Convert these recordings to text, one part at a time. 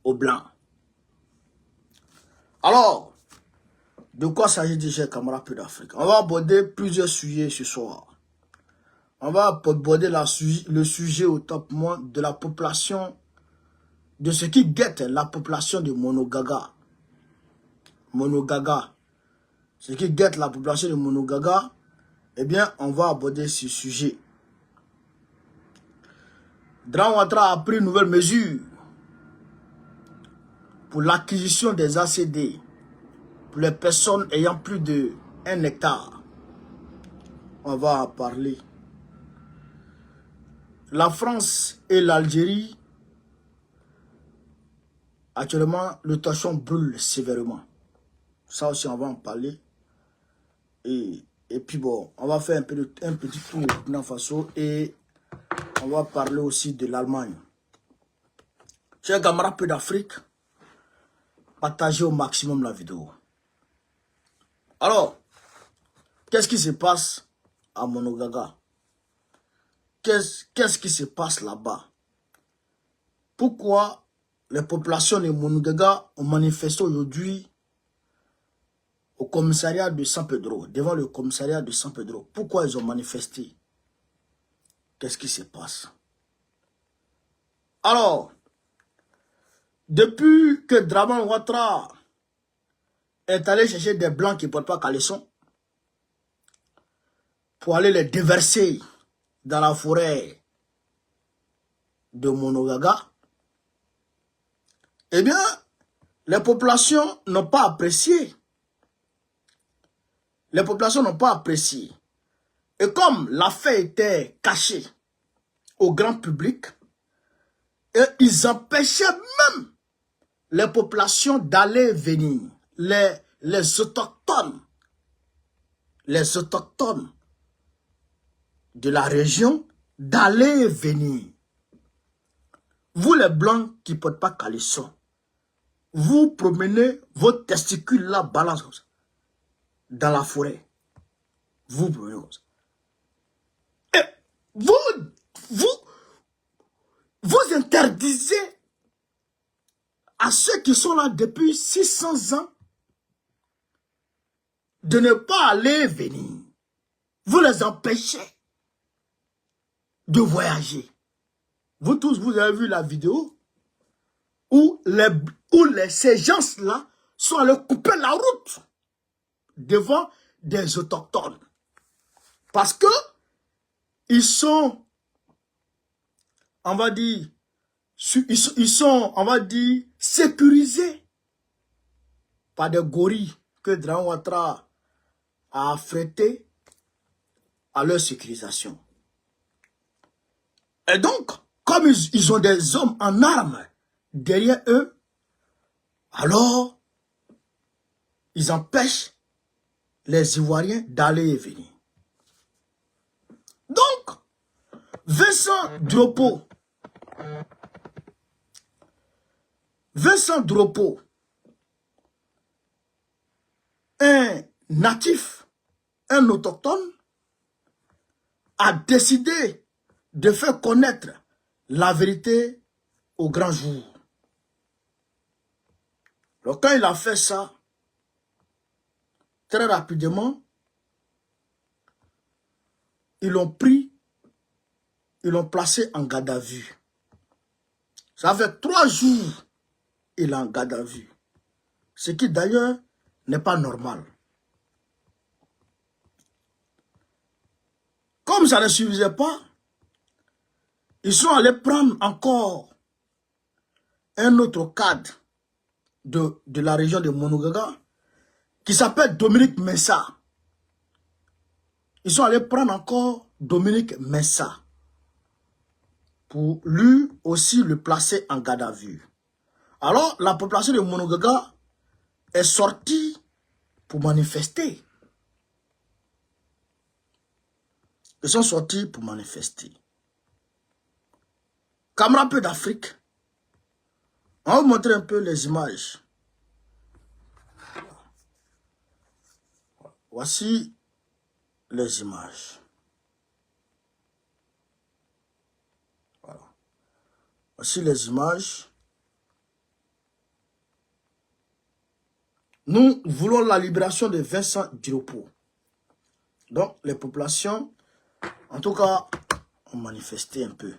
aux Blancs. Alors, de quoi s'agit-il, chers camarades d'Afrique? On va aborder plusieurs sujets ce soir. On va aborder le sujet au top moins de la population, de ce qui guette la population de Monogaga. Monogaga. Ce qui guette la population de Monogaga, eh bien, on va aborder ce sujet. Dran Ouattara a pris une nouvelle mesure pour l'acquisition des ACD pour les personnes ayant plus de 1 hectare. On va en parler. La France et l'Algérie, actuellement, le torchon brûle sévèrement. Ça aussi, on va en parler. Et puis bon, on va faire un petit tour au Burkina Faso et on va parler aussi de l'Allemagne. Chers camarades d'Afrique, partagez au maximum la vidéo. Alors, qu'est-ce qui se passe à Monogaga? Qu'est-ce qui se passe là-bas? Pourquoi les populations de Monogaga ont manifesté aujourd'hui au commissariat de San Pedro, devant le commissariat de San Pedro? Pourquoi ils ont manifesté? Qu'est-ce qui se passe? Alors, depuis que Draman Ouattara est allé chercher des blancs qui ne portent pas caleçon pour aller les déverser dans la forêt de Monogaga, eh bien, les populations n'ont pas apprécié. Les populations n'ont pas apprécié. Et comme l'affaire était cachée au grand public, et ils empêchaient même les populations d'aller et venir, les autochtones de la région d'aller et venir. Vous les blancs qui ne portent pas caleçon, vous promenez vos testicules là, balance comme ça, dans la forêt. Vous promenez comme ça. Et vous interdisez à ceux qui sont là depuis 600 ans de ne pas aller et venir. Vous les empêchez de voyager. Vous tous, vous avez vu la vidéo où ces gens-là sont allés couper la route devant des autochtones. Parce que ils sont, on va dire, sécurisés par des gorilles que Draman Ouattara a affrétés à leur sécurisation. Et donc, comme ils ont des hommes en armes derrière eux, alors, ils empêchent les Ivoiriens d'aller et venir. Donc, Vincent Dropo, un natif, un autochtone, a décidé de faire connaître la vérité au grand jour. Alors quand il a fait ça, très rapidement, ils l'ont pris, ils l'ont placé en garde à vue. Ça fait 3 jours qu'il est en garde à vue. Ce qui d'ailleurs n'est pas normal. Comme ça ne suffisait pas, ils sont allés prendre encore un autre cadre de la région de Monogaga qui s'appelle Dominique Messa. Ils sont allés prendre encore Dominique Messa pour lui aussi le placer en garde à vue. Alors, la population de Monogaga est sortie pour manifester. Ils sont sortis pour manifester. Camarades d'Afrique, on va vous montrer un peu les images. Voici les images. Voilà. Voici les images. Nous voulons la libération de Vincent Diopo. Donc, les populations, en tout cas, ont manifesté un peu.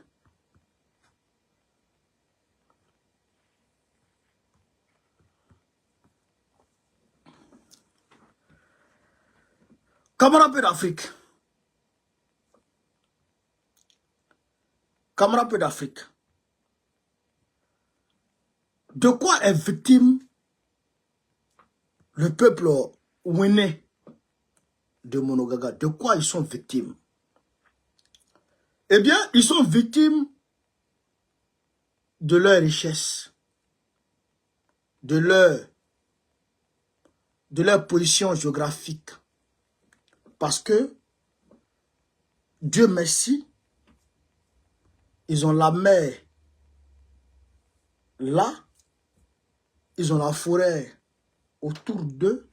Camarades d'Afrique. Camarades d'Afrique. De quoi est victime le peuple ouéné de Monogaga? De quoi ils sont victimes? Eh bien, ils sont victimes de leur richesse, de leur position géographique. Parce que, Dieu merci, ils ont la mer là, ils ont la forêt autour d'eux,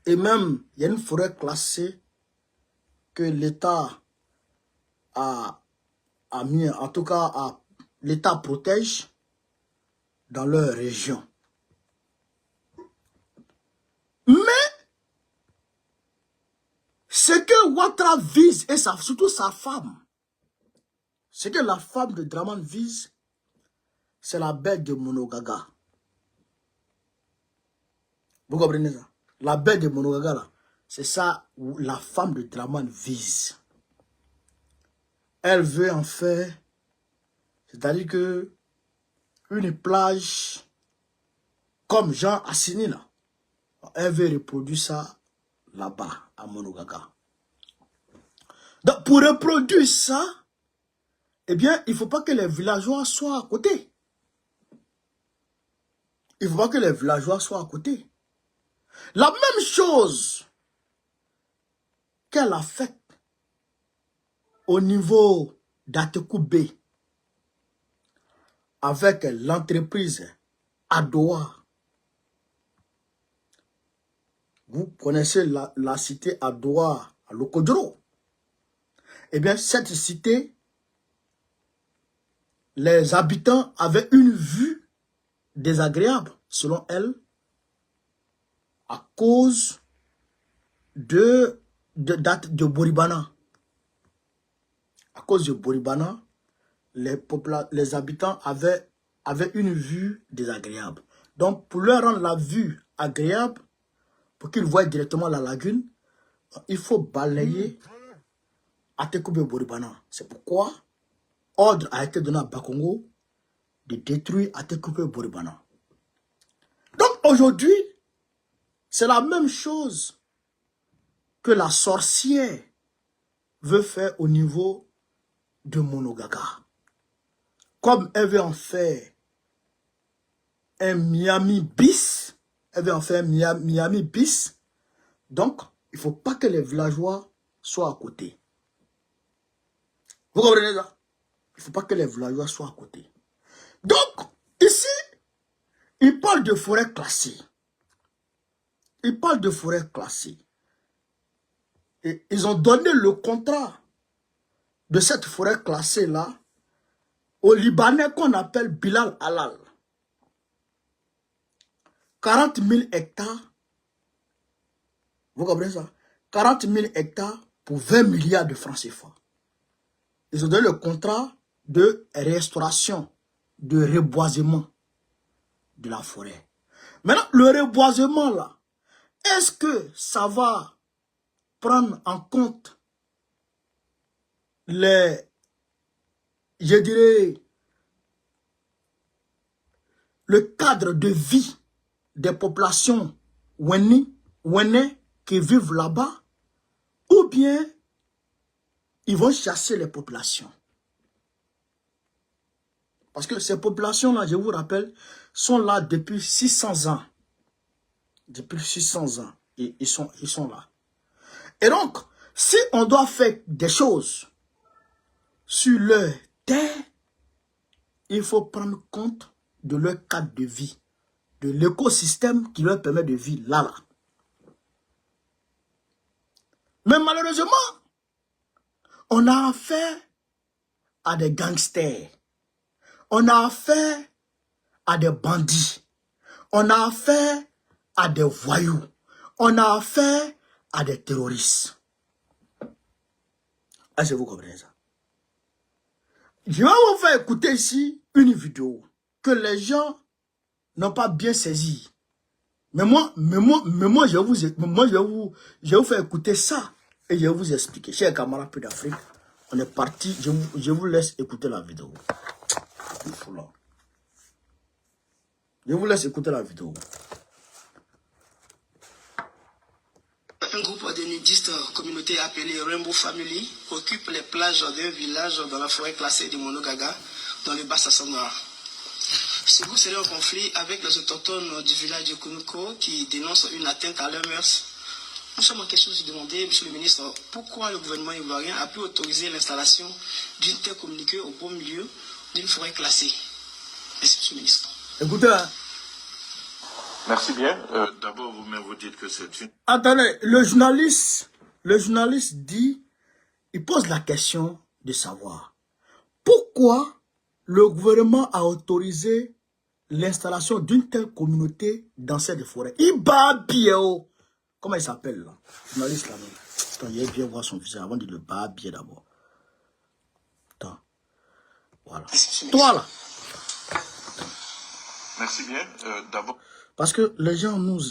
et même, il y a une forêt classée que l'État a mis, en tout cas, l'État protège dans leur région. Mais, ce que Ouattara vise, et surtout sa femme, ce que la femme de Dramane vise, c'est la baie de Monogaga. Vous comprenez ça? La baie de Monogaga, là, c'est ça où la femme de Dramane vise. Elle veut en faire, c'est-à-dire que une plage comme Jean Assini, là, elle veut reproduire ça là-bas, à Monogaga. Donc, pour reproduire ça, eh bien, il ne faut pas que les villageois soient à côté. Il ne faut pas que les villageois soient à côté. La même chose qu'elle a faite au niveau d'Atekoubé avec l'entreprise Adoua. Vous connaissez la cité Adoua à Lokodro. Eh bien, cette cité, les habitants avaient une vue désagréable, selon elle, à cause de Boribana. À cause de Boribana, les habitants avaient une vue désagréable. Donc, pour leur rendre la vue agréable, pour qu'ils voient directement la lagune, il faut balayer Atekoubé Boribana. C'est pourquoi ordre a été donné à Bakongo de détruire Atekoubé Boribana. Donc, aujourd'hui, c'est la même chose que la sorcière veut faire au niveau de Monogaga. Comme elle veut en faire un Miami bis, elle veut en faire un Miami bis, donc il ne faut pas que les villageois soient à côté. Vous comprenez ça? Il ne faut pas que les villageois soient à côté. Donc, ici, il parle de forêt classée. Il parle de forêt classée. Et ils ont donné le contrat de cette forêt classée-là au Libanais qu'on appelle Bilal Halal. 40 000 hectares. Vous comprenez ça? 40 000 hectares pour 20 milliards de francs CFA. Ils ont donné le contrat de restauration, de reboisement de la forêt. Maintenant, le reboisement là, est-ce que ça va prendre en compte je dirais, le cadre de vie des populations ouénais qui vivent là-bas, ou bien ils vont chasser les populations? Parce que ces populations-là, je vous rappelle, sont là depuis 600 ans. Depuis 600 ans, ils sont là. Et donc, si on doit faire des choses sur leur terre, il faut prendre compte de leur cadre de vie, de l'écosystème qui leur permet de vivre là. Mais malheureusement, on a affaire à des gangsters. On a affaire à des bandits. On a affaire à des voyous. On a affaire à des terroristes. Est-ce que vous comprenez ça? Je vais vous faire écouter ici une vidéo que les gens n'ont pas bien saisi. Mais moi, je vais vous faire écouter ça et je vais vous expliquer. Chers camarades peu d'Afrique, on est parti. Je vous laisse écouter la vidéo. Je vous laisse écouter la vidéo. Un groupe de nudistes communauté appelée Rainbow Family occupe les plages d'un village dans la forêt classée de Monogaga, dans le Bas-Sassana. Ce groupe serait en conflit avec les autochtones du village de Kunuko qui dénoncent une atteinte à leurs mœurs. Nous sommes en question de se demander, monsieur le ministre, pourquoi le gouvernement ivoirien a pu autoriser l'installation d'une telle communiquée au beau milieu d'une forêt classée. Merci, monsieur le ministre. Écoutez. Merci bien. D'abord, vous-même, vous dites que c'est une... Attendez, le journaliste dit, il pose la question de savoir pourquoi le gouvernement a autorisé l'installation d'une telle communauté dans cette forêt. Ibabieo. Comment il s'appelle là? Le journaliste là. Attends, il va bien voir son visage avant de le babiller d'abord. Attends. Voilà. Toi là. Merci bien. D'abord... Parce que les gens nous...